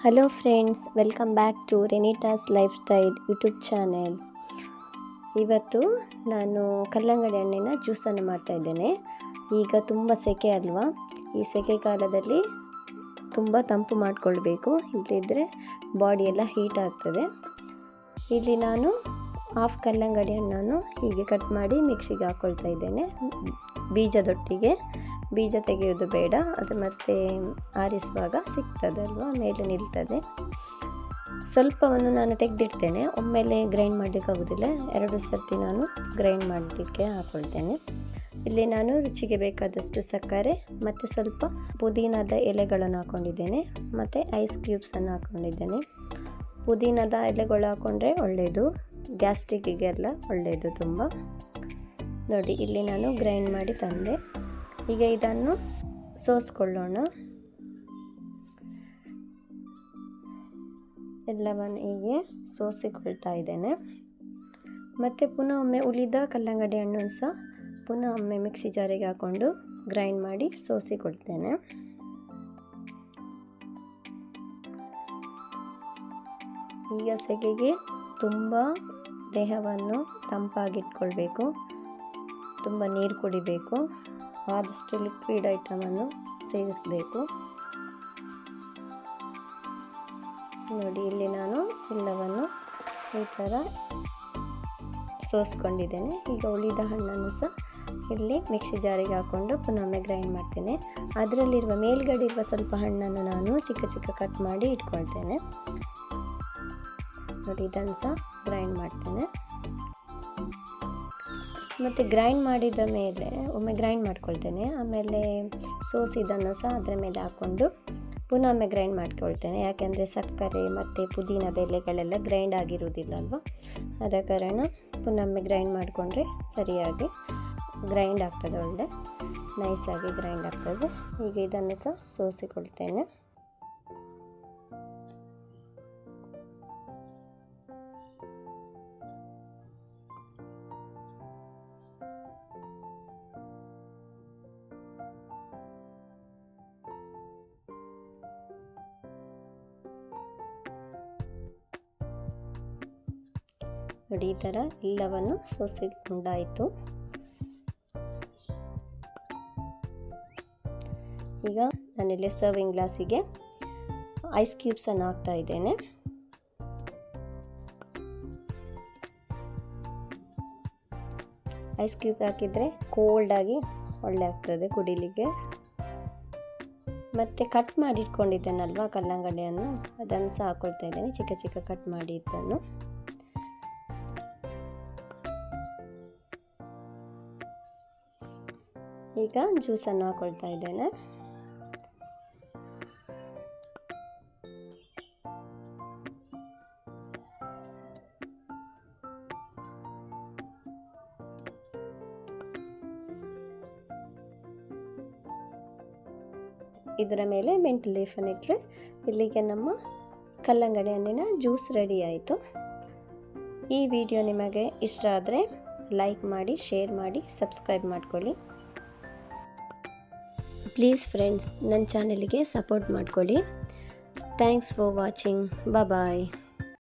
Hello friends, welcome back to Renita's lifestyle YouTube channel. ಇವತ್ತು ನಾನು ಕಲ್ಲಂಗಡಿ ಹಣ್ಣಿನ ಜ್ಯೂಸನ್ನು ಮಾಡ್ತಾಯಿದ್ದೇನೆ. ಈಗ ತುಂಬ ಸೆಕೆ ಅಲ್ವಾ, ಈ ಸೆಕೆ ಕಾಲದಲ್ಲಿ ತುಂಬ ತಂಪು ಮಾಡಿಕೊಳ್ಬೇಕು, ಇಲ್ಲದಿದ್ದರೆ ಬಾಡಿ ಎಲ್ಲ ಹೀಟ್ ಆಗ್ತದೆ. ಇಲ್ಲಿ ನಾನು ಹಾಫ್ ಕಲ್ಲಂಗಡಿ ಹಣ್ಣನ್ನು ಹೀಗೆ ಕಟ್ ಮಾಡಿ ಮಿಕ್ಸಿಗೆ ಹಾಕ್ಕೊಳ್ತಾ ಇದ್ದೇನೆ. ಬೀಜದೊಟ್ಟಿಗೆ, ಬೀಜ ತೆಗೆಯೋದು ಬೇಡ, ಅದು ಮತ್ತೆ ಆರಿಸುವಾಗ ಸಿಗ್ತದಲ್ವ, ಮೇಲೆ ನಿಲ್ತದೆ. ಸ್ವಲ್ಪವನ್ನು ನಾನು ತೆಗೆದಿಡ್ತೇನೆ, ಒಮ್ಮೆಲೆ ಗ್ರೈಂಡ್ ಮಾಡಲಿಕ್ಕಾಗೋದಿಲ್ಲ, 2 ಸರ್ತಿ ನಾನು ಗ್ರೈಂಡ್ ಮಾಡಲಿಕ್ಕೆ ಹಾಕ್ಕೊಳ್ತೇನೆ. ಇಲ್ಲಿ ನಾನು ರುಚಿಗೆ ಬೇಕಾದಷ್ಟು ಸಕ್ಕರೆ ಮತ್ತು ಸ್ವಲ್ಪ ಪುದೀನದ ಎಲೆಗಳನ್ನು ಹಾಕ್ಕೊಂಡಿದ್ದೇನೆ, ಮತ್ತು ಐಸ್ ಕ್ಯೂಬ್ಸನ್ನು ಹಾಕ್ಕೊಂಡಿದ್ದೇನೆ. ಪುದೀನದ ಎಲೆಗಳು ಹಾಕ್ಕೊಂಡ್ರೆ ಒಳ್ಳೆಯದು, ಗ್ಯಾಸ್ಟ್ರಿಕ್ಕಿಗೆಲ್ಲ ಒಳ್ಳೆಯದು ತುಂಬ. ನೋಡಿ, ಇಲ್ಲಿ ನಾನು ಗ್ರೈಂಡ್ ಮಾಡಿ ತಂದೆ. ಈಗ ಇದನ್ನು ಸೋಸ್ಕೊಳ್ಳೋಣ. ಎಲ್ಲವನ್ನು ಹೀಗೆ ಸೋಸಿಕೊಳ್ತಾ ಇದ್ದೇನೆ. ಮತ್ತು ಪುನಃ ಒಮ್ಮೆ ಉಳಿದ ಕಲ್ಲಂಗಡಿ ಹಣ್ಣು ಸಹ ಪುನಃ ಒಮ್ಮೆ ಮಿಕ್ಸಿ ಜಾರಿಗೆ ಹಾಕ್ಕೊಂಡು ಗ್ರೈಂಡ್ ಮಾಡಿ ಸೋಸಿಕೊಳ್ತೇನೆ. ಈಗ ಸೆಕೆಗೆ ತುಂಬ ದೇಹವನ್ನು ತಂಪಾಗಿಟ್ಕೊಳ್ಬೇಕು, ತುಂಬ ನೀರು ಕುಡಿಬೇಕು, ಆದಷ್ಟು ಲಿಕ್ವಿಡ್ ಐಟಮನ್ನು ಸೇವಿಸಬೇಕು. ನೋಡಿ, ಇಲ್ಲಿ ನಾನು ಎಲ್ಲವನ್ನು ಈ ಥರ ಸೋಸ್ಕೊಂಡಿದ್ದೇನೆ. ಈಗ ಉಳಿದ ಹಣ್ಣನ್ನು ಸಹ ಇಲ್ಲಿ ಮಿಕ್ಸಿ ಜಾರಿಗೆ ಹಾಕ್ಕೊಂಡು ಪುನೊಮ್ಮೆ ಗ್ರೈಂಡ್ ಮಾಡ್ತೇನೆ. ಅದರಲ್ಲಿರುವ ಮೇಲ್ಗಡೆ ಇರುವ ಸ್ವಲ್ಪ ಹಣ್ಣನ್ನು ನಾನು ಚಿಕ್ಕ ಚಿಕ್ಕ ಕಟ್ ಮಾಡಿ ಇಟ್ಕೊಳ್ತೇನೆ. ನೋಡಿ, ಇದನ್ನು ಸಹ ಗ್ರೈಂಡ್ ಮಾಡ್ತೇನೆ. ಮತ್ತು ಗ್ರೈಂಡ್ ಮಾಡಿದ ಮೇಲೆ ಒಮ್ಮೆ ಗ್ರೈಂಡ್ ಮಾಡ್ಕೊಳ್ತೇನೆ. ಆಮೇಲೆ ಸೋಸಿದನ್ನು ಸಹ ಅದರ ಮೇಲೆ ಹಾಕ್ಕೊಂಡು ಪುನಃ ಒಮ್ಮೆ ಗ್ರೈಂಡ್ ಮಾಡ್ಕೊಳ್ತೇನೆ. ಯಾಕೆಂದರೆ ಸಕ್ಕರೆ ಮತ್ತು ಪುದೀನದ ಎಲೆಗಳೆಲ್ಲ ಗ್ರೈಂಡ್ ಆಗಿರುವುದಿಲ್ಲ ಅಲ್ವ, ಆದ ಕಾರಣ ಪುನಃ ಒಮ್ಮೆ ಗ್ರೈಂಡ್ ಮಾಡಿಕೊಂಡ್ರೆ ಸರಿಯಾಗಿ ಗ್ರೈಂಡ್ ಆಗ್ತದೆ, ಒಳ್ಳೆ ನೈಸಾಗಿ ಗ್ರೈಂಡ್ ಆಗ್ತದೆ. ಈಗ ಇದನ್ನು ಸಹ ಸೋಸಿಕೊಳ್ತೇನೆ. ನೋಡಿ, ಈ ಥರ ಎಲ್ಲವನ್ನು ಸೋಸಿಕೊಂಡಾಯಿತು. ಈಗ ನಾನಿಲ್ಲಿ ಸರ್ವಿಂಗ್ ಗ್ಲಾಸಿಗೆ ಐಸ್ ಕ್ಯೂಬ್ಸನ್ನು ಹಾಕ್ತಾ ಇದ್ದೇನೆ. ಐಸ್ ಕ್ಯೂಬ್ ಹಾಕಿದರೆ ಕೋಲ್ಡಾಗಿ ಒಳ್ಳೆ ಆಗ್ತದೆ ಕುಡಿಲಿಕ್ಕೆ. ಮತ್ತು ಕಟ್ ಮಾಡಿ ಇಟ್ಕೊಂಡಿದ್ದೇನಲ್ವ ಕಲ್ಲಂಗಡಿಯನ್ನು, ಅದನ್ನು ಸಹ ಹಾಕ್ಕೊಳ್ತಾ ಇದ್ದೇನೆ, ಚಿಕ್ಕ ಚಿಕ್ಕ ಕಟ್ ಮಾಡಿ ಇದನ್ನು. ಈಗ ಜ್ಯೂಸನ್ನು ಹಾಕ್ಕೊಳ್ತಾ ಇದ್ದೇನೆ. ಇದರ ಮೇಲೆ ಮಿಂಟ್ ಲೀಫನ್ನು ಇಟ್ಟರೆ ಇಲ್ಲಿಗೆ ನಮ್ಮ ಕಲ್ಲಂಗಡಿ ಹಣ್ಣಿನ ಜ್ಯೂಸ್ ರೆಡಿ ಆಯಿತು. ಈ ವಿಡಿಯೋ ನಿಮಗೆ ಇಷ್ಟ ಆದರೆ ಲೈಕ್ ಮಾಡಿ, ಶೇರ್ ಮಾಡಿ, ಸಬ್ಸ್ಕ್ರೈಬ್ ಮಾಡ್ಕೊಳ್ಳಿ. ಪ್ಲೀಸ್ ಫ್ರೆಂಡ್ಸ್, ನನ್ನ ಚಾನಲಿಗೆ ಸಪೋರ್ಟ್ ಮಾಡ್ಕೊಳ್ಳಿ. Thanks for watching. ಬಾಯ್.